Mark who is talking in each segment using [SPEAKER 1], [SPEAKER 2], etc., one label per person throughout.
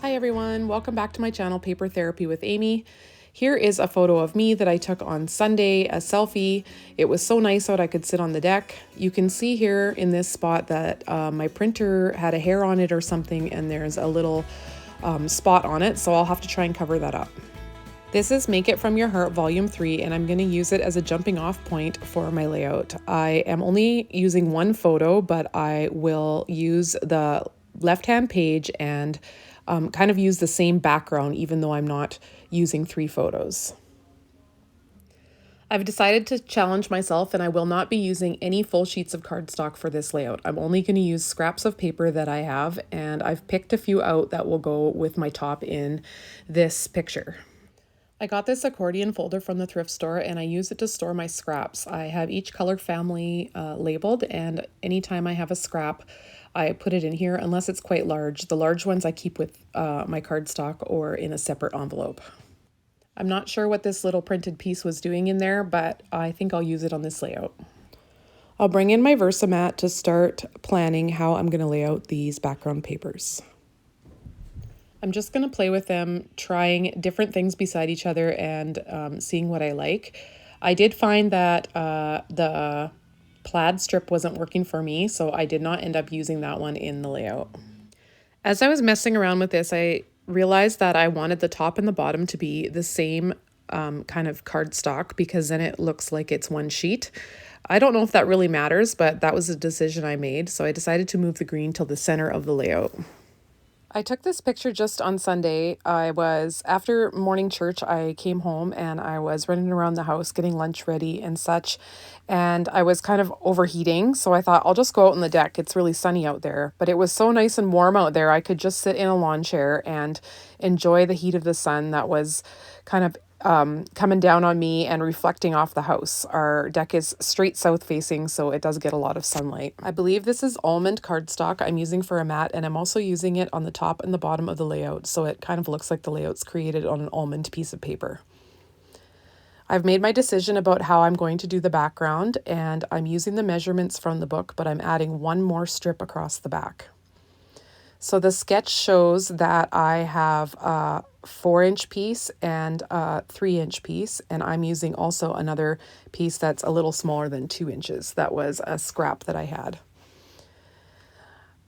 [SPEAKER 1] Hi everyone, welcome back to my channel, Paper Therapy with Amy. Here is a photo of me that I took on Sunday, a selfie. It was so nice out I could sit on the deck. You can see here in this spot that my printer had a hair on it or something, and there's a little spot on it, so I'll have to try and cover that up. This is Make It From Your Heart Volume 3, and I'm going to use it as a jumping off point for my layout. I am only using one photo, but I will use the left-hand page and kind of use the same background, even though I'm not using 3 photos. I've decided to challenge myself, and I will not be using any full sheets of cardstock for this layout. I'm only going to use scraps of paper that I have, and I've picked a few out that will go with my top in this picture. I got this accordion folder from the thrift store, and I use it to store my scraps. I have each color family labeled, and anytime I have a scrap, I put it in here unless it's quite large. The large ones I keep with my cardstock or in a separate envelope. I'm not sure what this little printed piece was doing in there, but I think I'll use it on this layout. I'll bring in my Versamat to start planning how I'm going to lay out these background papers. I'm just going to play with them, trying different things beside each other and seeing what I like. I did find that the plaid strip wasn't working for me, so I did not end up using that one in the layout. As I was messing around with this, I realized that I wanted the top and the bottom to be the same kind of cardstock, because then it looks like it's one sheet. I don't know if that really matters, but that was a decision I made, so I decided to move the green till the center of the layout. I took this picture just on Sunday. After morning church, I came home and I was running around the house getting lunch ready and such, and I was kind of overheating, so I thought I'll just go out on the deck. It's really sunny out there, but it was so nice and warm out there. I could just sit in a lawn chair and enjoy the heat of the sun that was kind of coming down on me and reflecting off the house. Our deck is straight south facing, so it does get a lot of sunlight. I believe this is almond cardstock I'm using for a mat, and I'm also using it on the top and the bottom of the layout, so it kind of looks like the layout's created on an almond piece of paper. I've made my decision about how I'm going to do the background, and I'm using the measurements from the book, but I'm adding one more strip across the back. So the sketch shows that I have a 4-inch piece and a 3-inch piece, and I'm using also another piece that's a little smaller than 2 inches. That was a scrap that I had.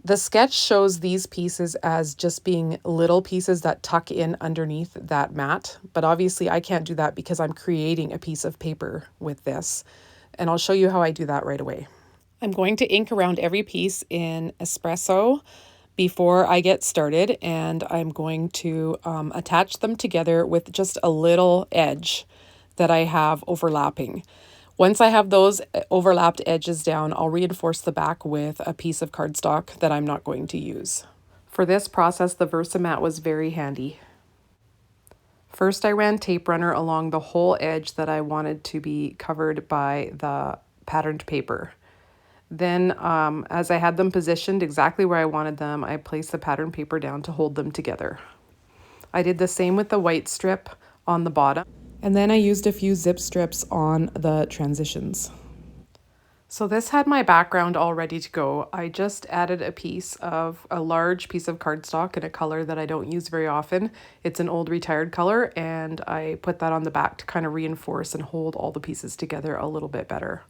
[SPEAKER 1] The sketch shows these pieces as just being little pieces that tuck in underneath that mat, but obviously I can't do that because I'm creating a piece of paper with this, and I'll show you how I do that right away. I'm going to ink around every piece in espresso before I get started, and I'm going to attach them together with just a little edge that I have overlapping. Once I have those overlapped edges down, I'll reinforce the back with a piece of cardstock that I'm not going to use. For this process, the Versamat was very handy. First, I ran tape runner along the whole edge that I wanted to be covered by the patterned paper. Then, as I had them positioned exactly where I wanted them, I placed the pattern paper down to hold them together. I did the same with the white strip on the bottom, and then I used a few zip strips on the transitions. So this had my background all ready to go. I just added a large piece of cardstock in a color that I don't use very often. It's an old retired color, and I put that on the back to kind of reinforce and hold all the pieces together a little bit better.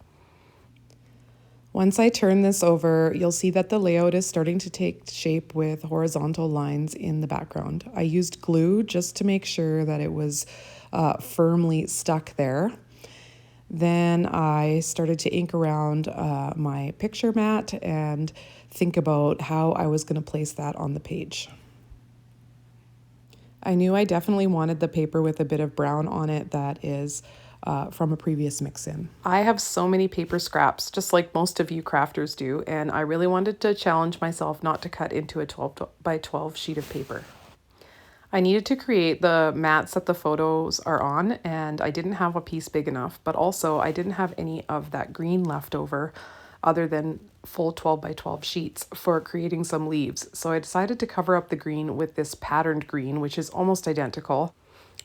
[SPEAKER 1] Once I turn this over, you'll see that the layout is starting to take shape with horizontal lines in the background. I used glue just to make sure that it was firmly stuck there. Then I started to ink around my picture mat and think about how I was going to place that on the page. I knew I definitely wanted the paper with a bit of brown on it that is from a previous mix-in. I have so many paper scraps, just like most of you crafters do, and I really wanted to challenge myself not to cut into a 12 by 12 sheet of paper. I needed to create the mats that the photos are on, and I didn't have a piece big enough, but also I didn't have any of that green left over other than full 12 by 12 sheets for creating some leaves. So I decided to cover up the green with this patterned green, which is almost identical.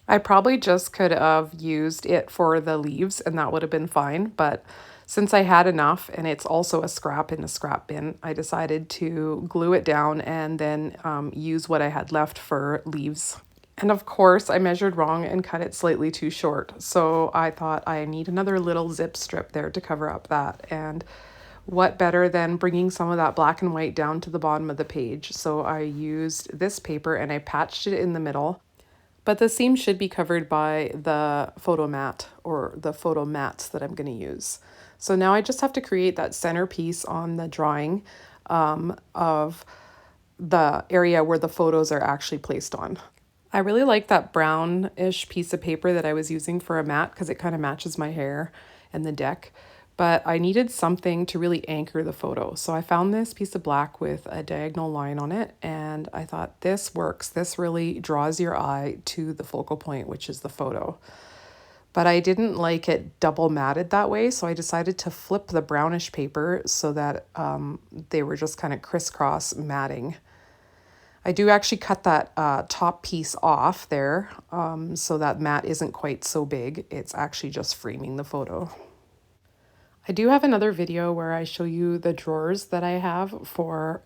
[SPEAKER 1] I probably just could have used it for the leaves and that would have been fine, but Since I had enough, and it's also a scrap in the scrap bin, I decided to glue it down and then use what I had left for leaves. And of course, I measured wrong and cut it slightly too short. So I thought I need another little zip strip there to cover up that. And what better than bringing some of that black and white down to the bottom of the page. So I used this paper and I patched it in the middle. But the seam should be covered by the photo mat or the photo mats that I'm going to use. So now I just have to create that centerpiece on the drawing of the area where the photos are actually placed on. I really like that brownish piece of paper that I was using for a mat because it kind of matches my hair and the deck. But I needed something to really anchor the photo. So I found this piece of black with a diagonal line on it, and I thought this works. This really draws your eye to the focal point, which is the photo. But I didn't like it double matted that way, so I decided to flip the brownish paper so that they were just kind of crisscross matting. I do actually cut that top piece off there so that mat isn't quite so big. It's actually just framing the photo. I do have another video where I show you the drawers that I have for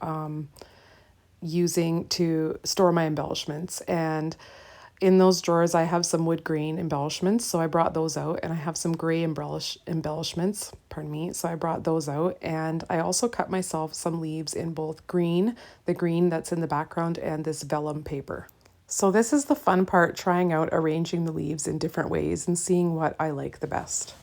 [SPEAKER 1] using to store my embellishments. And in those drawers, I have some wood grain embellishments. So I brought those out, and I have some gray embellishments, pardon me. So I brought those out, and I also cut myself some leaves in both green, the green that's in the background, and this vellum paper. So this is the fun part, trying out arranging the leaves in different ways and seeing what I like the best.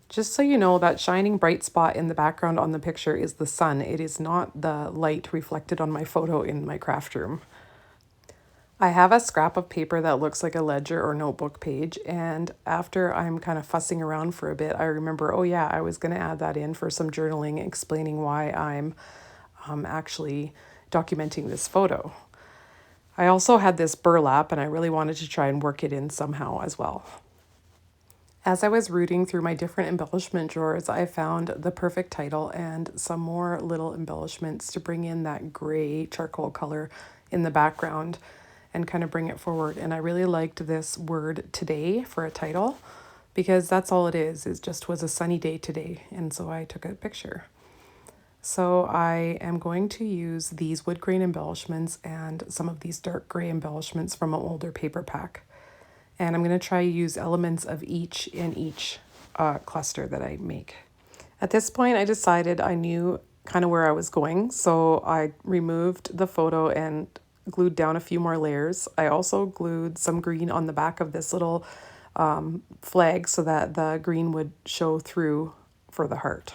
[SPEAKER 1] Just so you know, that shining bright spot in the background on the picture is the sun. It is not the light reflected on my photo in my craft room. I have a scrap of paper that looks like a ledger or notebook page, and after I'm kind of fussing around for a bit, I remember, oh yeah, I was going to add that in for some journaling explaining why I'm actually documenting this photo. I also had this burlap, and I really wanted to try and work it in somehow as well. As I was rooting through my different embellishment drawers, I found the perfect title and some more little embellishments to bring in that gray charcoal color in the background and kind of bring it forward. And I really liked this word today for a title because that's all it is. It just was a sunny day today. And so I took a picture. So I am going to use these wood grain embellishments and some of these dark gray embellishments from an older paper pack. And I'm going to try to use elements of each in each cluster that I make. At this point, I decided I knew kind of where I was going. So I removed the photo and glued down a few more layers. I also glued some green on the back of this little flag so that the green would show through for the heart.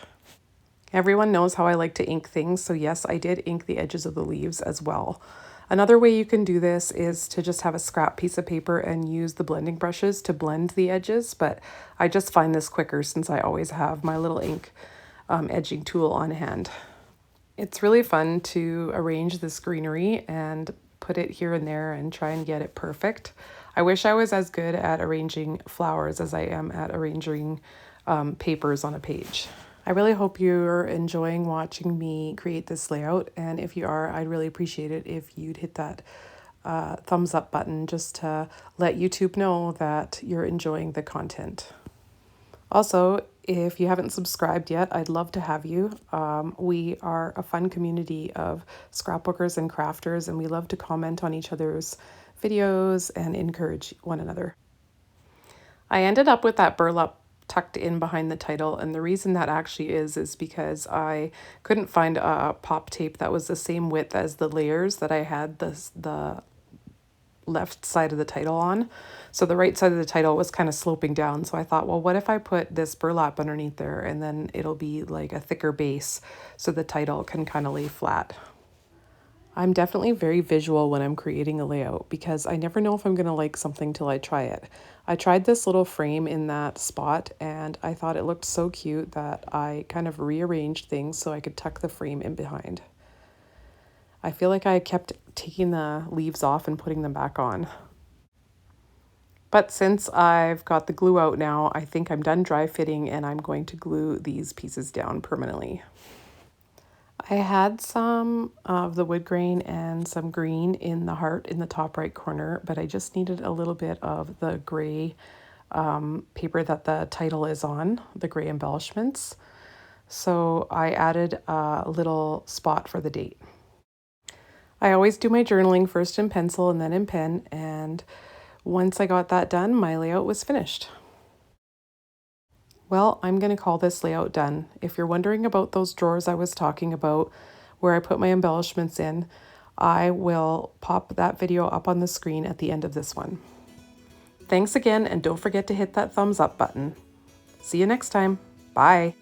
[SPEAKER 1] Everyone knows how I like to ink things. So yes, I did ink the edges of the leaves as well. Another way you can do this is to just have a scrap piece of paper and use the blending brushes to blend the edges, but I just find this quicker since I always have my little ink edging tool on hand. It's really fun to arrange this greenery and put it here and there and try and get it perfect. I wish I was as good at arranging flowers as I am at arranging papers on a page. I really hope you're enjoying watching me create this layout, and if you are, I'd really appreciate it if you'd hit that thumbs up button just to let YouTube know that you're enjoying the content. Also, if you haven't subscribed yet, I'd love to have you. We are a fun community of scrapbookers and crafters, and we love to comment on each other's videos and encourage one another. I ended up with that burlap tucked in behind the title, and the reason that actually is because I couldn't find a pop tape that was the same width as the layers that I had the left side of the title on. So the right side of the title was kind of sloping down, so I thought, well, what if I put this burlap underneath there, and then it'll be like a thicker base so the title can kind of lay flat. I'm definitely very visual when I'm creating a layout because I never know if I'm going to like something till I try it. I tried this little frame in that spot and I thought it looked so cute that I kind of rearranged things so I could tuck the frame in behind. I feel like I kept taking the leaves off and putting them back on. But since I've got the glue out now, I think I'm done dry fitting and I'm going to glue these pieces down permanently. I had some of the wood grain and some green in the heart in the top right corner, but I just needed a little bit of the gray paper that the title is on, the gray embellishments. So I added a little spot for the date. I always do my journaling first in pencil and then in pen, and once I got that done, my layout was finished. Well, I'm going to call this layout done. If you're wondering about those drawers I was talking about where I put my embellishments in, I will pop that video up on the screen at the end of this one. Thanks again, and don't forget to hit that thumbs up button. See you next time. Bye.